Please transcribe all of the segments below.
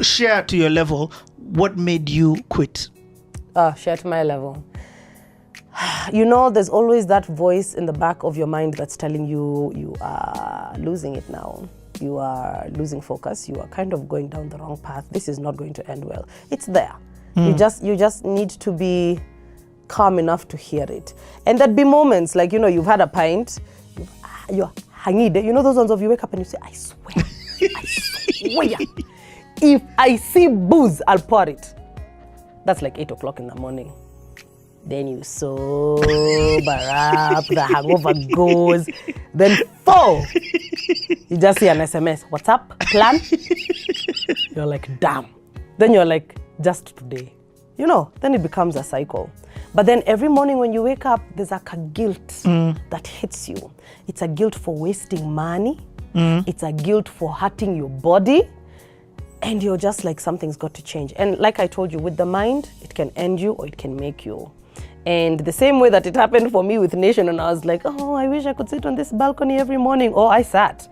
share to your level, what made you quit? Share to my level. You know, there's always that voice in the back of your mind that's telling you, you are losing it now. You are losing focus. You are kind of going down the wrong path. This is not going to end well. It's there. You just need to be calm enough to hear it. And there'd be moments like, you know, you've had a pint, you're hanging, you know those ones of you wake up and you say, I swear, I swear, if I see booze, I'll pour it. That's like 8 o'clock in the morning. Then you sober up, the hangover goes. Then 4, you just see an SMS. What's up? Plan? You're like, damn. Then you're like, just today. You know, then it becomes a cycle. But then every morning when you wake up, there's like a guilt that hits you. It's a guilt for wasting money. It's a guilt for hurting your body. And you're just like, something's got to change. And like I told you, with the mind, it can end you or it can make you. And the same way that it happened for me with Nation, and I was like, oh, I wish I could sit on this balcony every morning. Oh, I sat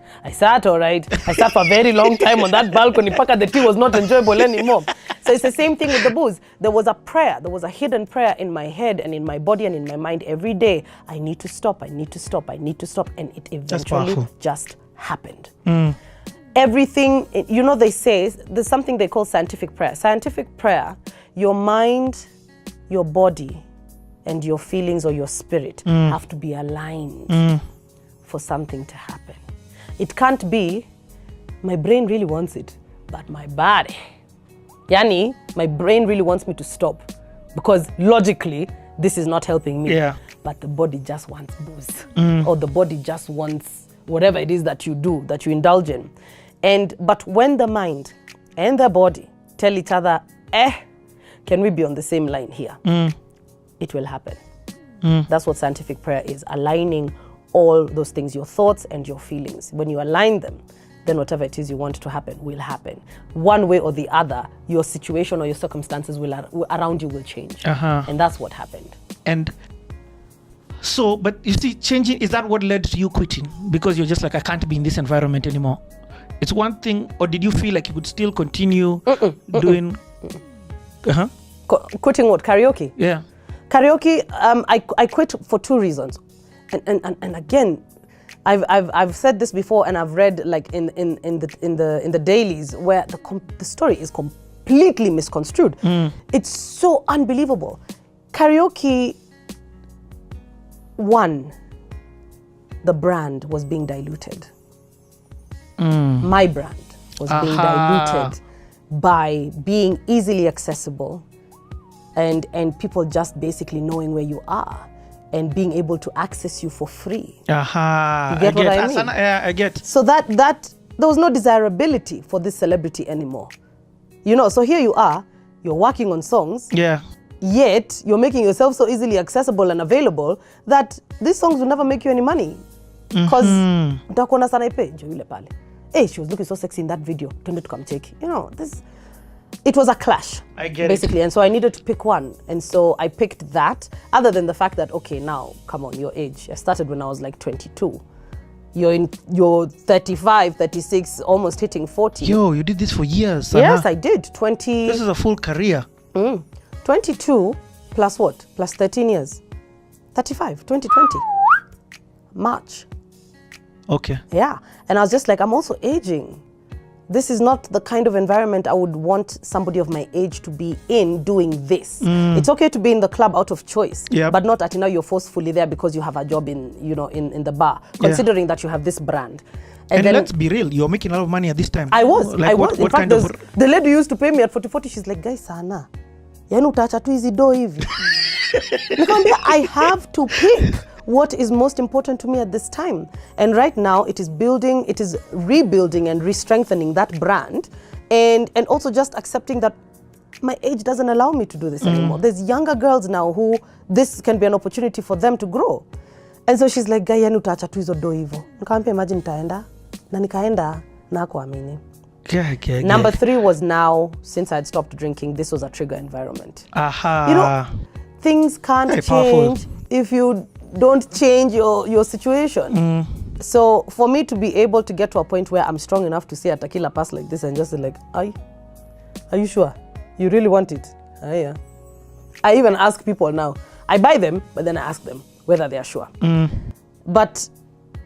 all right. I sat for a very long time on that balcony. Paka, the tea was not enjoyable anymore. So it's the same thing with the booze. There was a prayer, there was a hidden prayer in my head and in my body and in my mind every day. I need to stop, I need to stop, I need to stop. And it eventually just happened. Everything, you know, they say, there's something they call scientific prayer. Scientific prayer, your mind, your body, and your feelings or your spirit have to be aligned for something to happen. It can't be, my brain really wants it, but my body, yani, my brain really wants me to stop because logically, this is not helping me. Yeah. But the body just wants booze or the body just wants whatever it is that you do, that you indulge in. But when the mind and the body tell each other, can we be on the same line here? It will happen. That's what scientific prayer is, aligning all those things, your thoughts and your feelings. When you align them, then whatever it is you want to happen will happen. One way or the other, your situation or your circumstances around you will change. And that's what happened. And so, but you see, changing, is that what led to you quitting? Because you're just like, I can't be in this environment anymore. It's one thing, or did you feel like you could still continue doing... Quitting what? Karaoke? Yeah. Karaoke, I quit for 2 reasons. And again, I've said this before, and I've read like in the dailies where the story is completely misconstrued. It's so unbelievable. Karaoke, one, the brand was being diluted. My brand was being diluted by being easily accessible and people just basically knowing where you are and being able to access you for free. You get what I mean? I get. So that there was no desirability for this celebrity anymore. You know, so here you are, you're working on songs. Yeah. Yet you're making yourself so easily accessible and available that these songs will never make you any money. Because utakuona Sanaipei yule pale. Hey, she was looking so sexy in that video. Twende tukamcheki. You know, it was a clash. I get basically. And so I needed to pick one. And so I picked that, other than the fact that, okay, now, come on, your age. I started when I was like 22. You're 35, 36, almost hitting 40. Yo, you did this for years, Sana. Yes, I did. This is a full career. 22 plus what? Plus 13 years. 35, 2020. March. Okay. Yeah. And I was just like, I'm also aging. This is not the kind of environment I would want somebody of my age to be in doing this. It's okay to be in the club out of choice, but not at now you're forcefully there because you have a job in the bar, considering that you have this brand. And then, let's be real, you're making a lot of money at this time. I was. In fact, the lady who used to pay me at 40, she's like, guys, Sana, yani utacha tu hizi do hivi. I have to pick what is most important to me at this time. And right now it is rebuilding and re-strengthening that brand and also just accepting that my age doesn't allow me to do this anymore. There's younger girls now who this can be an opportunity for them to grow. And so she's like, gaya nutaacha tu hizo do hivyo. Nikamwambia imagine nitaenda na nikaenda na kuamini. Number 3 was now, since I had stopped drinking, this was a trigger environment. You know, things can't change if you don't change your situation. So for me to be able to get to a point where I'm strong enough to say a tequila pass like this and just like, are you sure? You really want it? Yeah. I even ask people now. I buy them, but then I ask them whether they are sure. But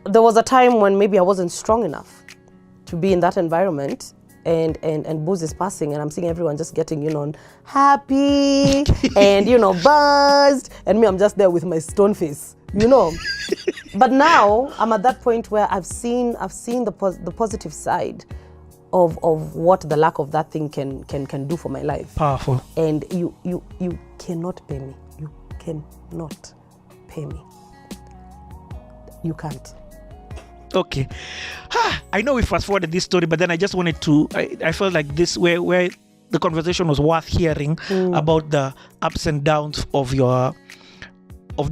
there was a time when maybe I wasn't strong enough to be in that environment, and booze is passing, and I'm seeing everyone just getting, happy and, buzzed, and me, I'm just there with my stone face, But now I'm at that point where I've seen the positive side of what the lack of that thing can do for my life. Powerful. And you cannot pay me. You cannot pay me. You can't. Okay. I know we fast forwarded this story, but then I just wanted to, I felt like this where the conversation was worth hearing about the ups and downs of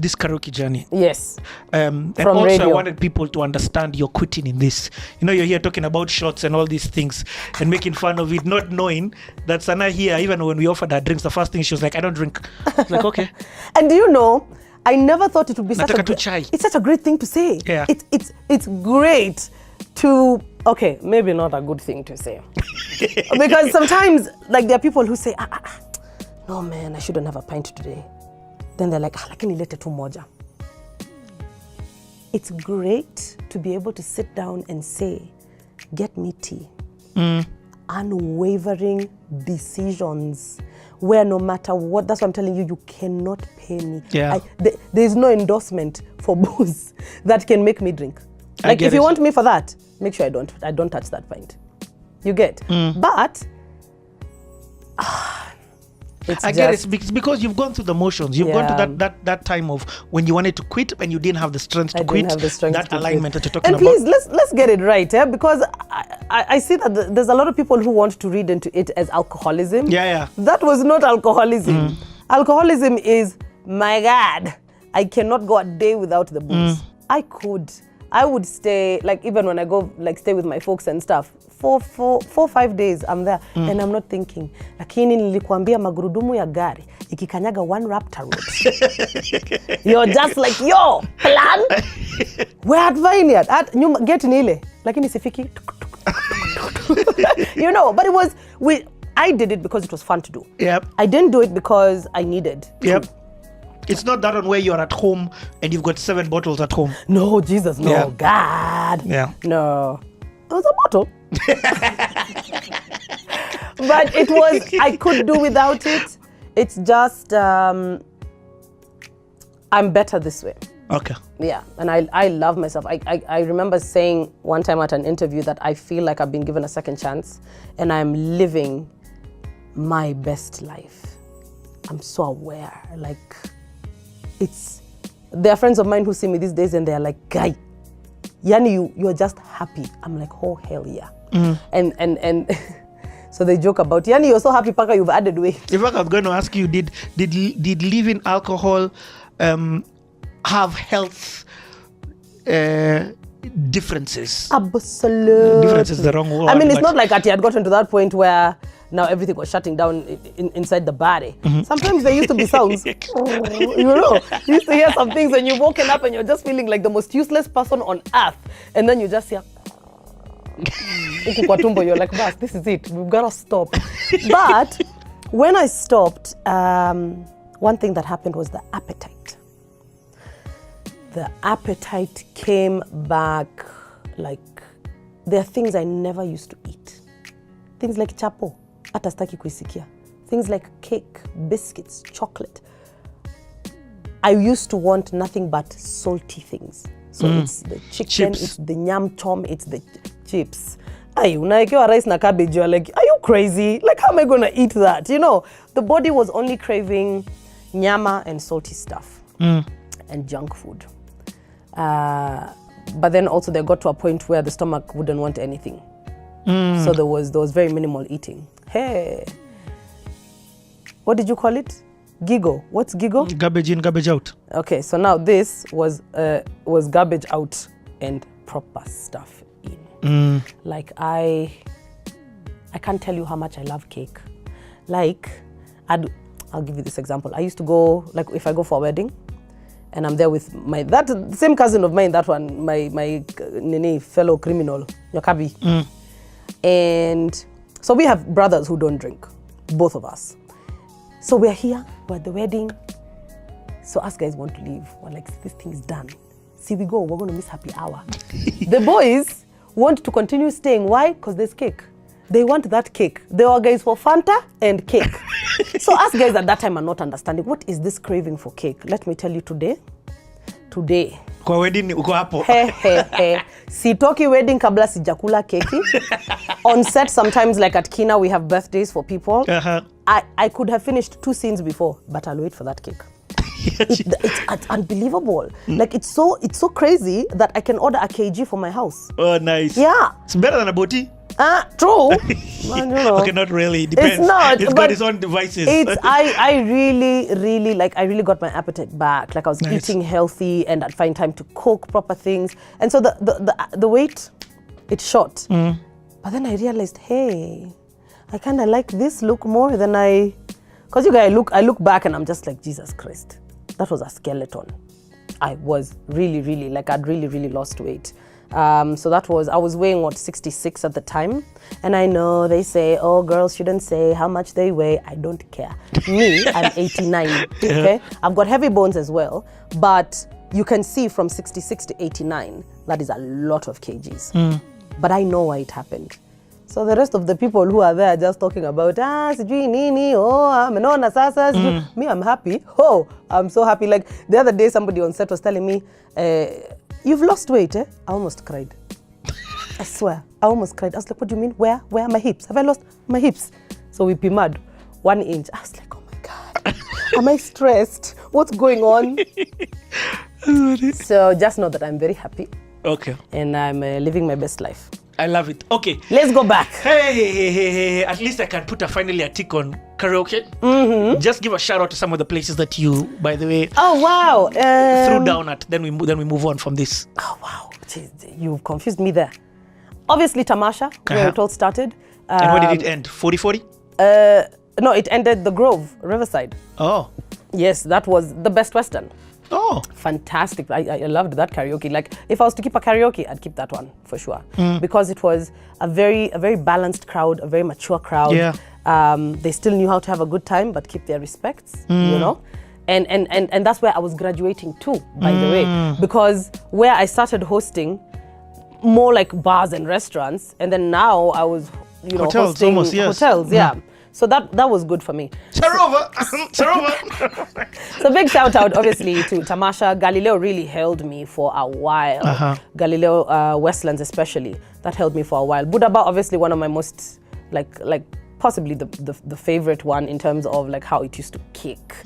this karaoke journey. Yes. And From also radio. I wanted people to understand your quitting in this. You're here talking about shots and all these things and making fun of it, not knowing that Sana here, even when we offered her drinks, the first thing she was like, I don't drink. I was like, okay. And do you know, I never thought it would be it's such a great thing to say. Yeah. It's great to, okay, maybe not a good thing to say. Because sometimes, like, there are people who say, no man, I shouldn't have a pint today. Then they're like, lakini lete tu moja. It's great to be able to sit down and say, get me tea. Unwavering decisions where no matter what, that's what I'm telling you, you cannot pay me. Yeah. There's no endorsement for booze that can make me drink. Like, if you want me for that, make sure I don't touch that pint. You get? But I get it. It's because you've gone through the motions. You've gone to that time of when you wanted to quit and you didn't have the strength to quit. That alignment that you're talking about. And please, let's get it right, because I see that there's a lot of people who want to read into it as alcoholism. Yeah. That was not alcoholism. Alcoholism is, my God, I cannot go a day without the booze. I would stay, like, even when I go, like, stay with my folks and stuff, 4-5 days I'm there, and I'm not thinking, lakini nilikuambia magurudumu ya gari ikikanyaga one Raptor road. You're just like, yo, plan. We're at Vineyard, at get nile, lakini sifiki. But it was, I did it because it was fun to do. Yep. I didn't do it because I needed to. Yep. It's not that one where you're at home and you've got 7 bottles at home. No, Jesus, no. Yeah. God. Yeah. No. It was a bottle. But it was, I could do without it. It's just, I'm better this way. Okay. Yeah, and I love myself. I remember saying one time at an interview that I feel like I've been given a second chance and I'm living my best life. I'm so aware, like, there are friends of mine who see me these days and they're like, guy, yani you're just happy. I'm like, oh hell yeah. And so they joke about, yani you're so happy paka you've added weight. In fact, I was going to ask you, did leaving alcohol have health differences? Absolutely. Difference is the wrong word. I mean, it's not like I had gotten to that point where now everything was shutting down inside the body. Sometimes there used to be sounds. You used to hear some things and you've woken up and you're just feeling like the most useless person on earth. And then you just hear, you're like, Bas, this is it. We've got to stop. But when I stopped, one thing that happened was the appetite. The appetite came back. Like, there are things I never used to eat. Things like chapo, hata sitaki kuisikia. Things like cake, biscuits, chocolate. I used to want nothing but salty things. So it's the chicken, Chips. it's the nyam tom, it's the chips. Ay, unaekewa rice na cabbage, you're like, are you crazy? Like, how am I gonna eat that? The body was only craving nyama and salty stuff and junk food. But then also they got to a point where the stomach wouldn't want anything. So there was very minimal eating. Hey, what did you call it? Giggle. What's giggle? Garbage in, garbage out. Okay, so now this was garbage out and proper stuff in. Like I can't tell you how much I love cake. Like I'll give you this example. I used to go, like, if I go for a wedding and I'm there with that same cousin of mine, that one, my fellow criminal, Nyakabi. And so we have brothers who don't drink, both of us. So we're here, we're at the wedding. So us guys want to leave. We're like, this thing is done. See, we go, we're going to miss happy hour. The boys want to continue staying. Why? Because there's cake. They want that cake. They organize for Fanta and cake. So us guys at that time are not understanding, what is this craving for cake? Let me tell you today. Kwa wedding uko hapo. Sitoki wedding kabla sijakula keki. On set sometimes, like at Kina, we have birthdays for people. I could have finished 2 scenes before, but I'll wait for that cake. It's unbelievable. Like it's so crazy that I can order a kg for my house. Oh, nice. Yeah. It's better than a boti. True. Man, you know. Okay, not really. Depends. It's not. It's got its own devices. I really got my appetite back. Like I was eating healthy, and I'd find time to cook proper things. And so the weight, it shot. But then I realized, hey, I kind of like this look more than because you guys, I look back and I'm just like, Jesus Christ, that was a skeleton. I was really like, I'd really lost weight. So that was, I was weighing 66 at the time. And I know they say, oh, girls shouldn't say how much they weigh. I don't care. Me, I'm 89, okay? I've got heavy bones as well, but you can see from 66 to 89, that is a lot of kgs. But I know why it happened. So the rest of the people who are there just talking about, sijui nini, amenona sasa, me, I'm happy. Oh, I'm so happy. Like the other day, somebody on set was telling me, you've lost weight, eh? I almost cried. I swear, I almost cried. I was like, what do you mean? Where are my hips? Have I lost my hips? So we PMA'd 1 inch. I was like, oh my God, am I stressed? What's going on? So just know that I'm very happy. Okay. And I'm living my best life. I love it. Okay. Let's go back. Hey. At least I can put finally a tick on karaoke. Just give a shout out to some of the places that you, by the way, oh wow, threw down at. Then we move on from this. Oh wow, jeez, you've confused me there. Obviously Tamasha, where it all started. And where did it end? 40-40? No, it ended the Grove, Riverside. Oh. Yes, that was the Best Western. Oh. Fantastic. I loved that karaoke. Like if I was to keep a karaoke, I'd keep that one for sure. Because it was a very balanced crowd, a very mature crowd. Yeah. They still knew how to have a good time, but keep their respects, you know? And that's where I was graduating too, by the way. Because where I started hosting more like bars and restaurants, and then now I was, hotels, hosting almost, yes. hotels, yeah. So that was good for me. Sarova! So big shout out obviously to Tamasha. Galileo really held me for a while. Galileo Westlands especially, that held me for a while. Budaba obviously one of my most like possibly the favorite one in terms of like how it used to kick.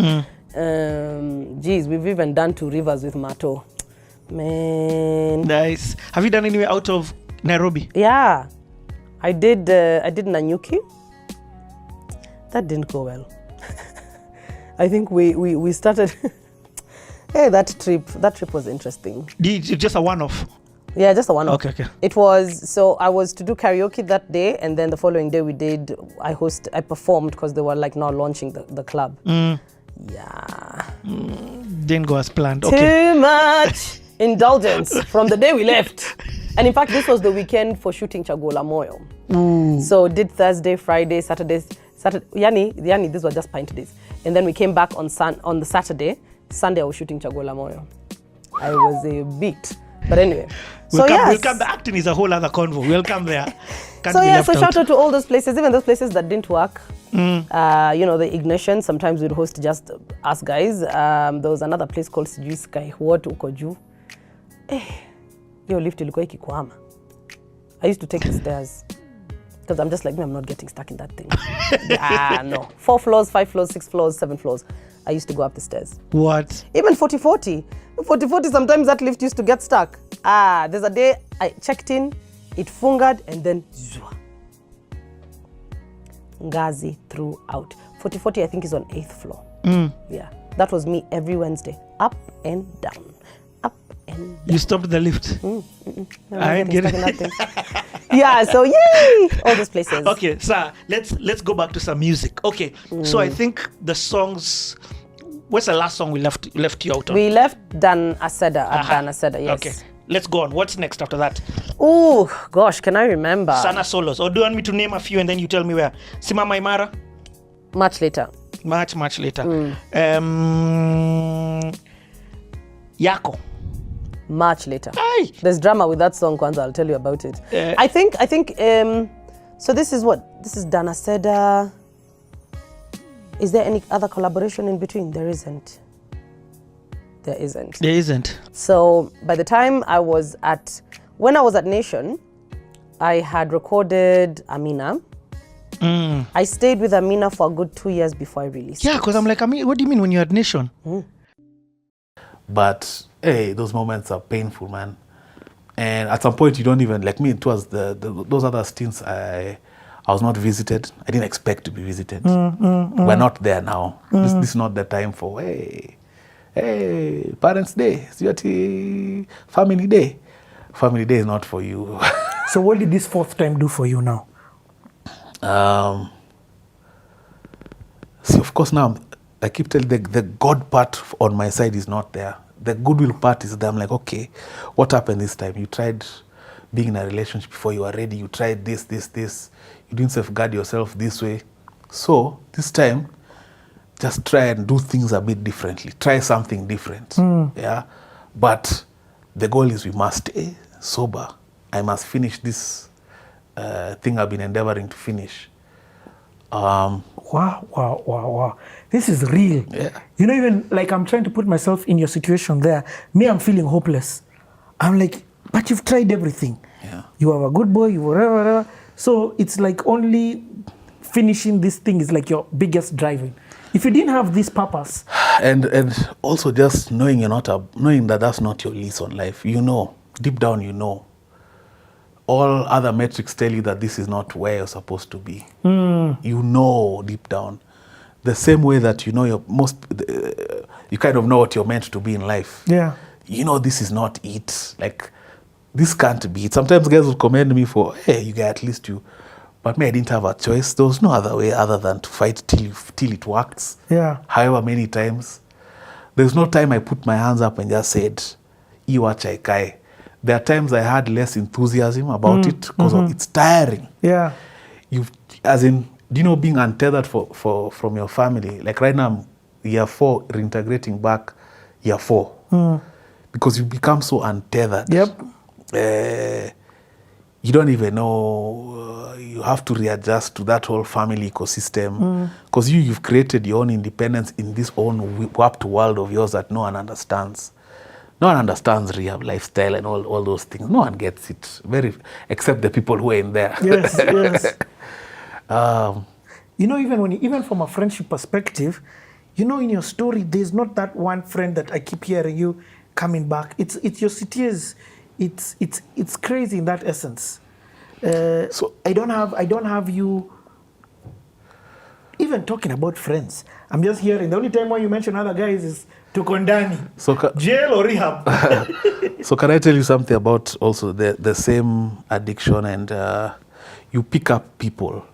Geez, we've even done 2 rivers with Mato. Man. Nice. Have you done anywhere out of Nairobi? Yeah. I did Nanyuki. That didn't go well. I think we started. Hey, that trip was interesting. Just a one-off? Yeah, just a one-off. Okay. It was, so I was to do karaoke that day, and then the following day I performed because they were like now launching the club. Yeah. Didn't go as planned. Okay. Too much indulgence from the day we left. And in fact, this was the weekend for shooting Chagola Moyo. So did Thursday, Friday, Saturday, Yani, these were just pint days. And then we came back on the Saturday. Sunday I was shooting Chagola Moyo. I was a beat. But anyway. We'll come. The acting is a whole other convo. We'll come there. So shout out to all those places, even those places that didn't work. The Ignition, sometimes we'd host just us guys. There was another place called Sijui Sky. What Ukoju? Your lift ilikuwa ikikwama. I used to take the stairs. Because I'm just like, I'm not getting stuck in that thing. No. 4 floors, 5 floors, 6 floors, 7 floors. I used to go up the stairs. What? Even 40-40. 40-40, sometimes that lift used to get stuck. There's a day I checked in, it fungered, and then zwa. Ngazi throughout. 40-40, I think, is on 8th floor. Yeah. That was me every Wednesday. Up and down. Up and down. You stopped the lift? I get it. Yeah, so yay! All those places. Okay, so let's go back to some music. Okay, so I think the songs What's the last song we left you out on? We left Dan Aseda at Dan Aseda, yes. Okay. Let's go on. What's next after that? Oh, gosh, can I remember? Sana solos. Or do you want me to name a few and then you tell me where? Simama Imara? Much later. Much later. Yako? Much later. Aye. There's drama with that song, Kwanza. I'll tell you about it. I think, so this is what? This is Dan Aseda. Is there any other collaboration in between? There isn't. There isn't. So by the time when I was at Nation, I had recorded Amina. I stayed with Amina for a good 2 years before I released it. Because I'm like, what do you mean when you're at Nation? But hey, those moments are painful, man. And at some point, you don't even, like me, it was those other stints, I was not visited. I didn't expect to be visited. We're not there now. This is not the time for, hey, Parents' Day, Family Day. Family Day is not for you. So what did this fourth time do for you now? See, of course, now I keep telling the God part on my side is not there. The goodwill part is there. I'm like, okay, what happened this time? You tried being in a relationship before you were ready. You tried this. You didn't safeguard yourself this way. So this time, just try and do things a bit differently. Try something different. Yeah. But the goal is we must stay sober. I must finish this thing I've been endeavoring to finish. Wow. This is real. Yeah. You know, even like I'm trying to put myself in your situation there. Me, I'm feeling hopeless. I'm like, but you've tried everything. Yeah. You are a good boy, you whatever. So it's like only finishing this thing is like your biggest driving. If you didn't have this purpose. And also just knowing knowing that that's not your lease on life. You know, deep down you know. All other metrics tell you that this is not where you're supposed to be. You know deep down. The same way that you know you kind of know what you're meant to be in life. Yeah. You know this is not it. Like, this can't be it. Sometimes guys will commend me for, hey, you guys, at least you. But me, I didn't have a choice. There was no other way other than to fight till it works. Yeah. However many times. There's no time I put my hands up and just said, Iwacha Ikai. There are times I had less enthusiasm about it because it's tiring. Yeah. Do you know being untethered from your family? Like right now, I'm year 4, reintegrating back year 4. Because you become so untethered. Yep. You don't even know. You have to readjust to that whole family ecosystem. Because you've created your own independence in this own warped world of yours that no one understands. No one understands rehab lifestyle and all those things. No one gets it, except the people who are in there. Yes. You know, even from a friendship perspective, you know, in your story, there's not that one friend that I keep hearing you coming back. It's your CTAs. It's crazy in that essence. So I don't have you even talking about friends. I'm just hearing the only time when you mention other guys is to Kondani, jail or rehab. So can I tell you something about also the same addiction and you pick up people.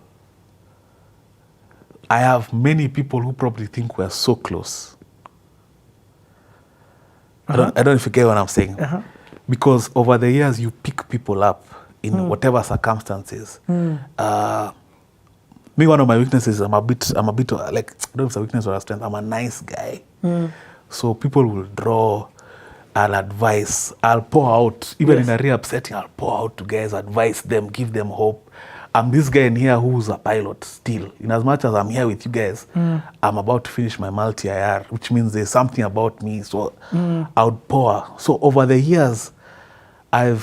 I have many people who probably think we're so close. I don't know if you get what I'm saying. Because over the years you pick people up in whatever circumstances. Me, one of my weaknesses, I'm a bit like, I don't know if it's a weakness or a strength. I'm a nice guy. So people will draw an advice. I'll pour out, even in a rehab setting, I'll pour out to guys, advise them, give them hope. I'm this guy in here who's a pilot still. In as much as I'm here with you guys, I'm about to finish my multi-IR, which means there's something about me. So I would pour. So over the years, at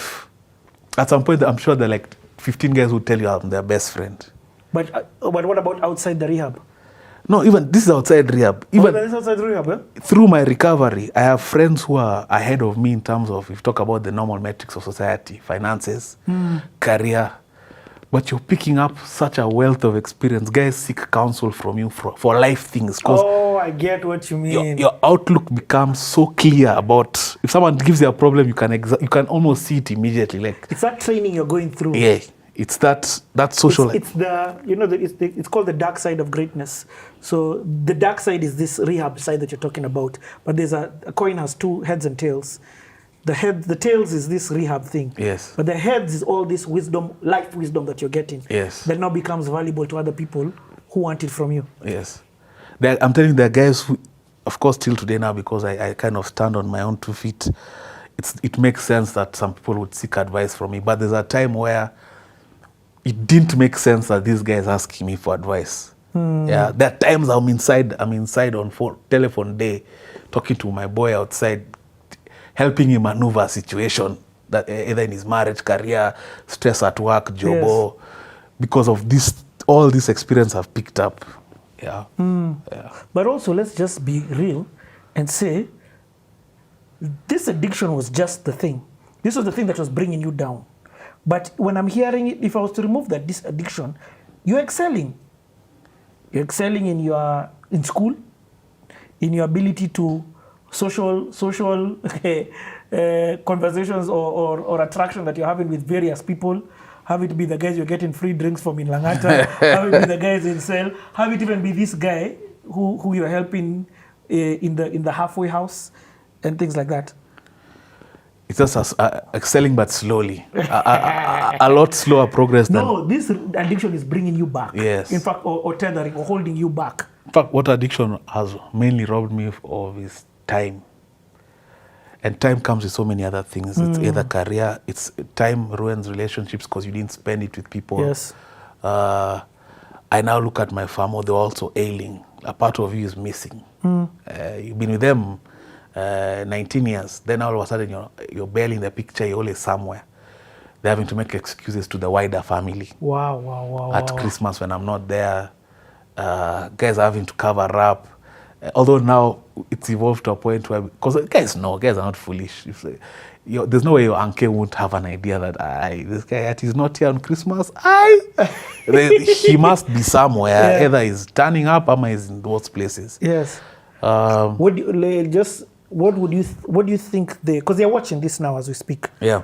some point, I'm sure there are like 15 guys who tell you I'm their best friend. But what about outside the rehab? No, even this is outside rehab. Even this is outside rehab, eh? Through my recovery, I have friends who are ahead of me in terms of, if you talk about the normal metrics of society, finances, career. But you're picking up such a wealth of experience. Guys seek counsel from you for life things. Oh, I get what you mean. Your outlook becomes so clear about, if someone gives you a problem, you can almost see it immediately. Like, it's that training you're going through. Yeah. It's that social. It's the it's called the dark side of greatness. So the dark side is this rehab side that you're talking about. But there's a coin has two heads and tails. The tails is this rehab thing. Yes. But the heads is all this wisdom, life wisdom that you're getting. Yes. That now becomes valuable to other people who want it from you. Yes. I'm telling you, there are guys who, of course, till today now, because I kind of stand on my own 2 feet, it makes sense that some people would seek advice from me. But there's a time where it didn't make sense that this guy is asking me for advice. Yeah, there are times I'm inside on telephone day, talking to my boy outside, helping him maneuver a situation that either in his marriage, career, stress at work, job, or because of all this experience I've picked up. Yeah. Yeah. But also, let's just be real and say, this addiction was just the thing. This was the thing that was bringing you down. But when I'm hearing it, if I was to remove this addiction, you're excelling. You're excelling in school, in your ability to social conversations or attraction that you're having with various people. Have it be the guys you're getting free drinks from in Langata. Have it be the guys in Cell. Have it even be this guy who you're helping in the halfway house and things like that. It's just excelling, but slowly. A lot slower progress than... No, this addiction is bringing you back. Yes. In fact, or tethering or holding you back. In fact, what addiction has mainly robbed me of is time. And time comes with so many other things. It's either career, time ruins relationships because you didn't spend it with people. Yes. I now look at my family, they're also ailing. A part of you is missing. You've been with them 19 years. Then all of a sudden you're barely in the picture, you're always somewhere. They're having to make excuses to the wider family. Wow. At Christmas when I'm not there, guys are having to cover up. Although now it's evolved to a point where, because guys are not foolish. There's no way your uncle won't have an idea that this guy is not here on Christmas. He must be somewhere. Yeah. Either he's turning up or he's in those places. Yes. What do you think because they're watching this now as we speak. Yeah.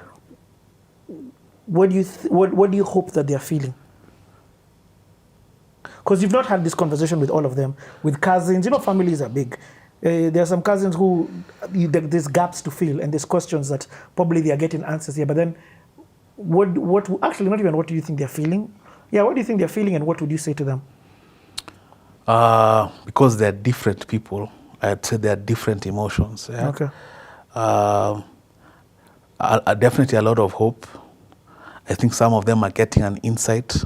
What do you hope that they're feeling? Because you've not had this conversation with all of them, with cousins. Families are big. There are some cousins who there's gaps to fill, and there's questions that probably they are getting answers here. But then, actually not even what do you think they're feeling? Yeah, what do you think they're feeling, and what would you say to them? Because they're different people, I'd say they're different emotions. Yeah? Okay. Definitely a lot of hope. I think some of them are getting an insight.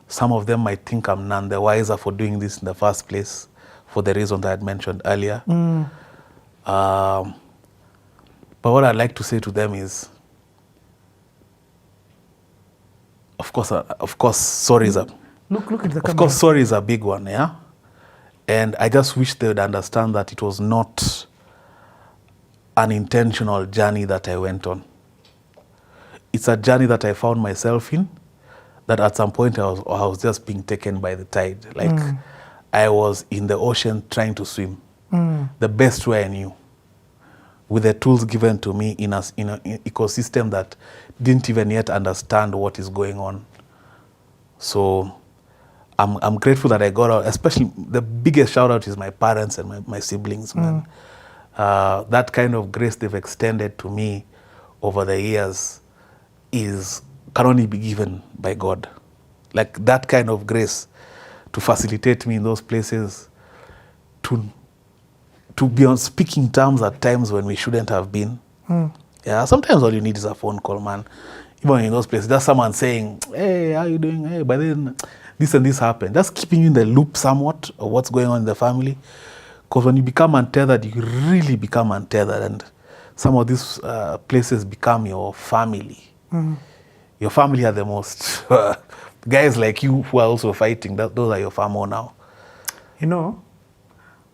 Some of them might think I'm none the wiser for doing this in the first place, for the reason that I had mentioned earlier. But what I'd like to say to them is, of course, sorry is a look at the camera. Of course, sorry is a big one, yeah. And I just wish they would understand that it was not an intentional journey that I went on. It's a journey that I found myself in. That at some point I was just being taken by the tide. Like I was in the ocean trying to swim the best way I knew, with the tools given to me in an ecosystem that didn't even yet understand what is going on. So I'm grateful that I got out. Especially the biggest shout out is my parents and my siblings, man. That kind of grace they've extended to me over the years can only be given by God. Like that kind of grace to facilitate me in those places, to be on speaking terms at times when we shouldn't have been. Yeah, sometimes all you need is a phone call, man. Even in those places, just someone saying, hey, how you doing? Hey, but then this and this happened. Just keeping you in the loop somewhat of what's going on in the family. Because when you become untethered, you really become untethered. And some of these places become your family. Your family are the most guys like you who are also fighting. Those are your famo now.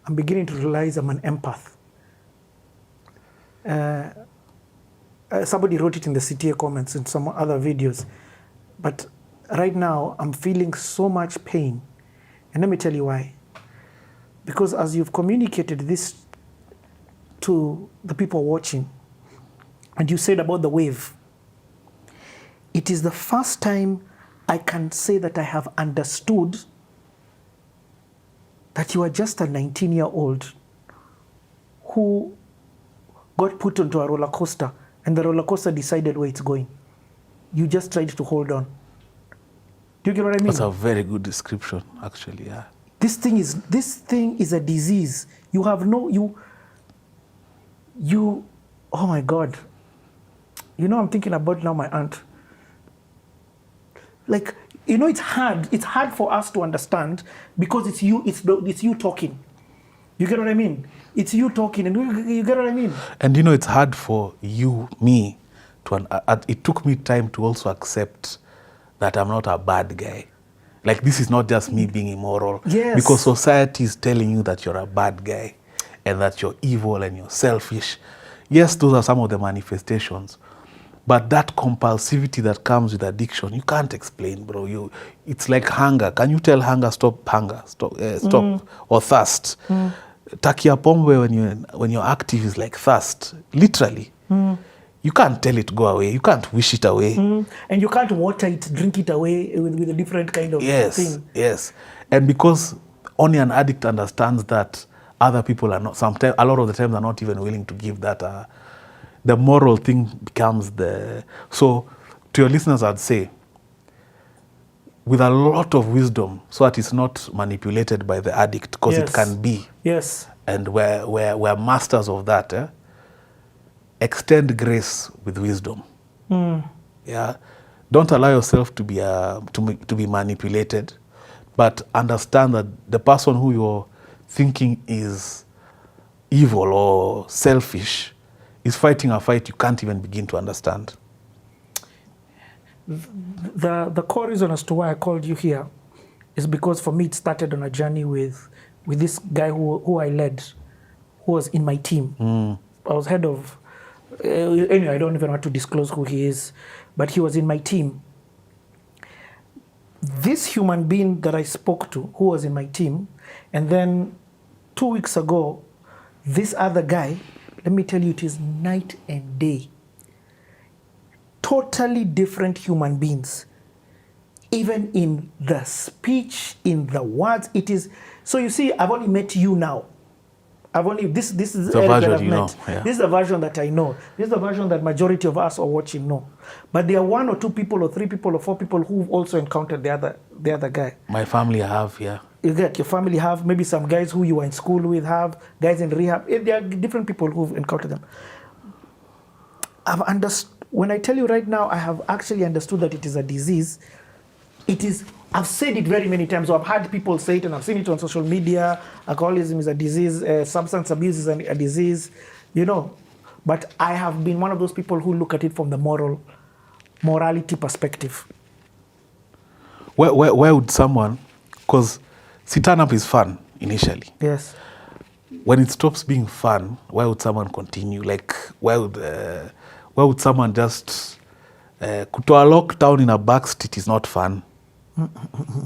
I'm beginning to realize I'm an empath. Somebody wrote it in the CTA comments in some other videos. But right now, I'm feeling so much pain. And let me tell you why. Because as you've communicated this to the people watching, and you said about the wave, it is the first time I can say that I have understood that you are just a 19-year-old who got put onto a roller coaster and the roller coaster decided where it's going. You just tried to hold on. Do you get what I mean? That's a very good description, actually, yeah. This thing is a disease. You have no, oh my God. You know, I'm thinking about now my aunt. Like, you know, it's hard for us to understand because it's you talking. You get what I mean? It's you talking, and you get what I mean? And you know, it's hard for me, it took me time to also accept that I'm not a bad guy. Like, this is not just me being immoral. Yes. Because society is telling you that you're a bad guy and that you're evil and you're selfish. Yes, those are some of the manifestations. But that compulsivity that comes with addiction, you can't explain, bro. It's like hunger. Can you tell hunger, stop, or thirst? Takia pombe when you're active is like thirst, literally. You can't tell it go away. You can't wish it away. And you can't water it, drink it away with a different kind of thing. Yes. And because only an addict understands that other people are not, sometimes, a lot of the times, are not even willing to give that. The moral thing becomes so to your listeners, I'd say, with a lot of wisdom, so that it's not manipulated by the addict, because it can be. Yes. And we're masters of that. Extend grace with wisdom. Yeah. Don't allow yourself to be manipulated, but understand that the person who you're thinking is evil or selfish is fighting a fight you can't even begin to understand. The core reason as to why I called you here is because for me it started on a journey with this guy who I led, who was in my team. I was head of, anyway, I don't even want to disclose who he is, but he was in my team. This human being that I spoke to, who was in my team, and then 2 weeks ago, this other guy, let me tell you, it is night and day. Totally different human beings. Even in the speech, in the words, it is. So you see, I've only met you now. This is the Eric that I've met. Yeah. This is the version that I know. This is the version that majority of us are watching know. But there are 1 or 2 people or 3 people or 4 people who've also encountered the other guy. My family have, yeah. You get your family have, maybe some guys who you were in school with have, guys in rehab. There are different people who've encountered them. When I tell you right now, I have actually understood that it is a disease. It is. I've said it very many times. So I've had people say it, and I've seen it on social media. Alcoholism is a disease. Substance abuse is a disease. You know, but I have been one of those people who look at it from the morality perspective. Where would someone? Because turn up is fun initially. Yes. When it stops being fun, why would someone continue? Like, why would someone just kutoa lockdown in a back street is not fun.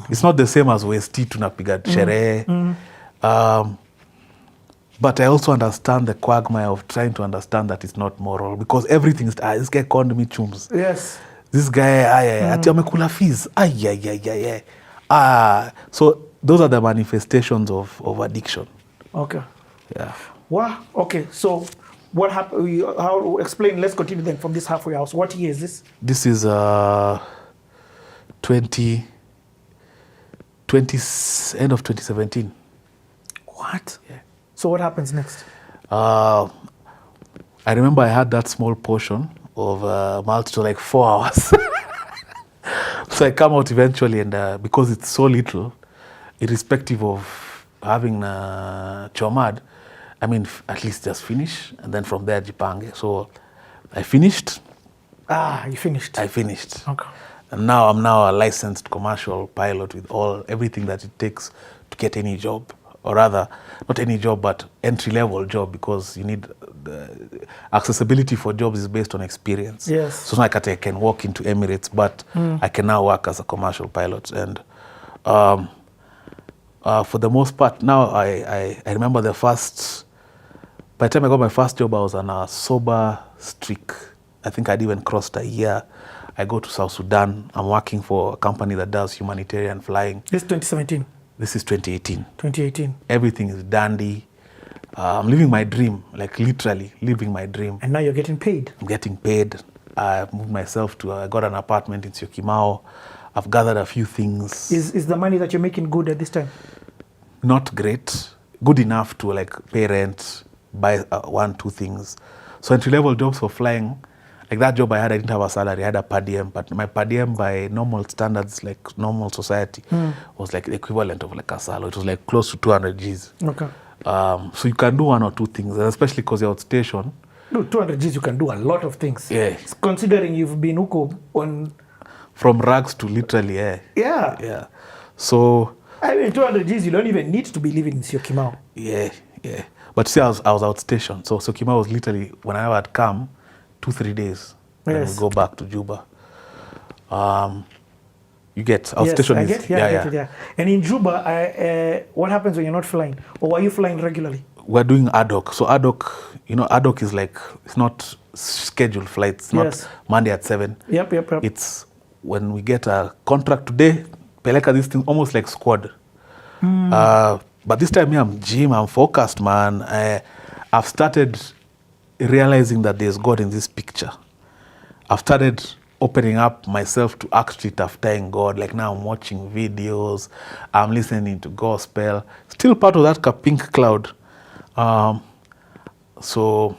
It's not the same as Westi tunapiga sherehe. But I also understand the quagmire of trying to understand that it's not moral, because everything is, this guy conned me chums. Yes. This guy, ati amekula fees. So those are the manifestations of addiction. Okay. Yeah. Wow. Okay. So what happened? How explain? Let's continue then from this halfway house. What year is this? This is end of 2017. What? Yeah. So what happens next? I remember I had that small portion of maltitol, like 4 hours. So I come out eventually, and because it's so little, irrespective of having chomad, I mean, at least just finish, and then from there jipange. So I finished. You finished. I finished. Okay. And now I'm a licensed commercial pilot with everything that it takes to get any job, or rather, not any job, but entry-level job, because you need accessibility for jobs is based on experience. Yes. So it's not like I can walk into Emirates, but I can now work as a commercial pilot. And for the most part, now I remember by the time I got my first job, I was on a sober streak. I think I'd even crossed a year. I go to South Sudan. I'm working for a company that does humanitarian flying. This is 2017. This is 2018. 2018. Everything is dandy. I'm living my dream, like literally living my dream. And now you're getting paid. I'm getting paid. I moved myself to, I got an apartment in Syokimau. I've gathered a few things. Is the money that you're making good at this time? Not great. Good enough to like pay rent, buy 1-2 things. So entry-level jobs for flying, like that job I had, I didn't have a salary. I had a per diem, but my per diem by normal standards, like normal society, was like the equivalent of like a salary. It was like close to 200 Gs. Okay. So you can do 1 or 2 things, and especially because you're outstation. No, 200 Gs, you can do a lot of things. Yeah. Considering you've been huko on... From rags to literally, yeah. Yeah. Yeah. So... I mean, 200 Gs, you don't even need to be living in Syokimau. Yeah, yeah. But see, I was outstation. So Syokimau was literally, whenever I'd come, 2-3 days. Then Yes. we go back to Juba. You get outstation. Yes, I is, get, yeah, I get it, yeah. And in Juba, what happens when you're not flying? Or are you flying regularly? We're doing ad hoc. So ad hoc, ad hoc is like, it's not scheduled flights. It's not Monday at 7. Yep. It's when we get a contract today, peleka this thing almost like squad. But this time I'm focused, man. I've started realizing that there's God in this picture. I've started opening up myself to actually taftaing God. Like now I'm watching videos, I'm listening to gospel. Still part of that pink cloud. So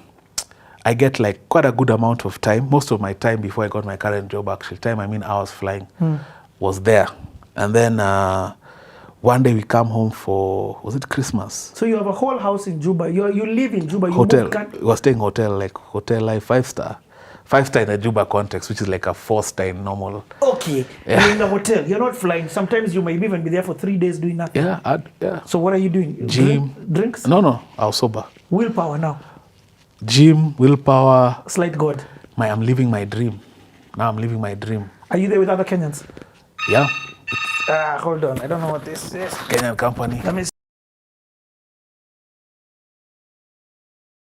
I get like quite a good amount of time. Most of my time before I got my current job, actually, hours flying, was there. And then one day we come home for, was it Christmas? So you have a whole house in Juba. You live in Juba. Hotel. We were staying hotel, like hotel life, 5-star. 5-star in a Juba context, which is like a 4-star in normal. Okay. Yeah. You're in the hotel. You're not flying. Sometimes you may even be there for 3 days doing nothing. Yeah. So what are you doing? Gym. Drinks? No. I was sober. Willpower now. Gym, willpower. Slight God. I'm living my dream. Now I'm living my dream. Are you there with other Kenyans? Yeah. Hold on. I don't know what this is. Kenyan company. Let me see.